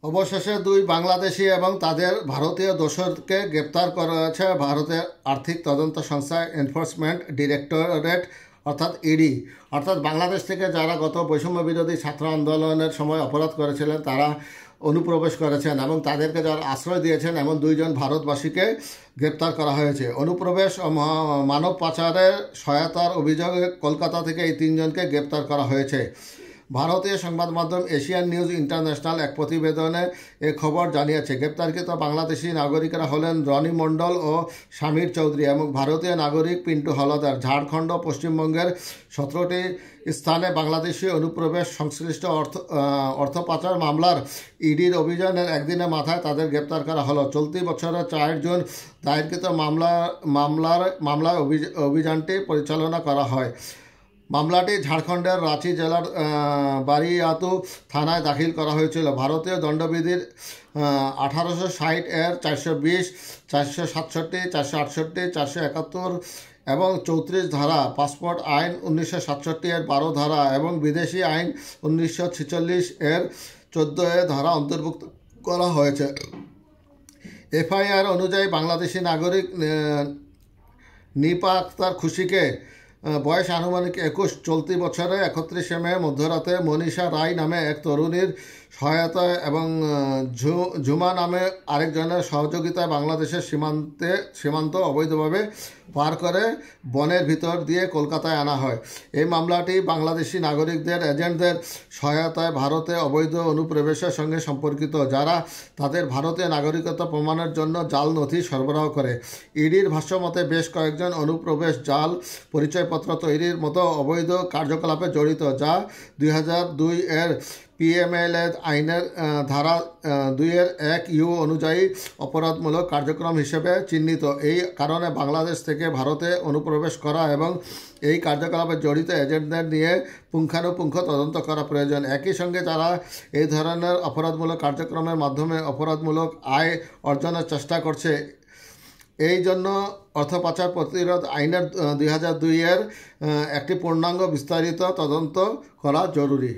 অবশেষে দুই বাংলাদেশি এবং তাদের ভারতীয় দোসরকে গ্রেপ্তার করেছে ভারতের আর্থিক তদন্ত সংস্থা এনফোর্সমেন্ট ডিরেক্টরেট অর্থাৎ ইডি। অর্থাৎ বাংলাদেশ থেকে যারা গত বৈষম্য বিরোধী ছাত্র আন্দোলনের সময় অপরাধ করেছিলেন তারা অনুপ্রবেশ করেছেন এবং তাদেরকে যারা আশ্রয় দিয়েছেন এমন দুইজন ভারতবাসীকে গ্রেপ্তার করা হয়েছে। অনুপ্রবেশ ও মানব পাচারের সহায়তার অভিযোগে কলকাতা থেকে এই তিনজনকে গ্রেপ্তার করা হয়েছে। ভারতীয় সংবাদ মাধ্যম এশিয়ান নিউজ ইন্টারন্যাশনাল এক প্রতিবেদনে এ খবর জানিয়েছে। গ্রেপ্তারকৃত বাংলাদেশি নাগরিকরা হলেন রনি মণ্ডল ও সমীর চৌধুরী এবং ভারতীয় নাগরিক পিন্টু হলদার। ঝাড়খণ্ড পশ্চিমবঙ্গের 17টি স্থানে বাংলাদেশি অনুপ্রবেশ সংশ্লিষ্ট অর্থ পাচার মামলার ইডির অভিযানের একদিনের মাথায় তাদের গ্রেপ্তার করা হলো। চলতি বছরের 4 জুন দায়েরকৃত মামলায় অভিযানটি পরিচালনা করা হয়। মামলাটি ঝাড়খণ্ডের রাঁচি জেলার বারিয়াতু থানায় দাখিল করা হয়েছিল। ভারতীয় দণ্ডবিধির 1860 এর 420, 467, 468, 471 এবং 34 ধারা, পাসপোর্ট আইন 1967 এর 12 ধারা এবং বিদেশি আইন 1946 এর 14 ধারা অন্তর্ভুক্ত করা হয়েছে। এফআইআর অনুযায়ী বাংলাদেশি নাগরিক নিপা আক্তার খুশিকে, বয়স আনুমানিক 21, চলতি বছরে 31 মে মধ্যরাতে মনীষা রায় নামে এক তরুণীর সহায়তায় এবং ঝুমা নামে আরেকজনের সহযোগিতায় বাংলাদেশের সীমান্ত অবৈধভাবে পার করে বনের ভিতর দিয়ে কলকাতায় আনা হয়। এই মামলাটি বাংলাদেশি নাগরিকদের এজেন্টদের সহায়তায় ভারতে অবৈধ অনুপ্রবেশের সঙ্গে সম্পর্কিত, যারা তাদের ভারতীয় নাগরিকত্ব প্রমাণের জন্য জাল নথি সরবরাহ করে। ইডির ভাষ্যমতে বেশ কয়েকজন অনুপ্রবেশ জাল পরিচয়পত্র তৈরির মতো অবৈধ কার্যকলাপে জড়িত, যা 2002 এর পিএমএলএ আইনের ধারা 2-1 অনুযায়ী অপরাধমূলক কার্যক্রম হিসেবে চিহ্নিত। এই কারণে বাংলাদেশ থেকে ভারতে অনুপ্রবেশ করা এবং এই কার্যকলাপে জড়িত এজেন্টদের নিয়ে পুঙ্খানুপুঙ্খ তদন্ত করা প্রয়োজন। একই সঙ্গে যারা এই ধরনের অপরাধমূলক কার্যক্রমের মাধ্যমে অপরাধমূলক আয় অর্জনের চেষ্টা করছে, এই জন্য অর্থ পাচার প্রতিরোধ আইনের 2002 এর একটি পূর্ণাঙ্গ বিস্তারিত তদন্ত করা জরুরি।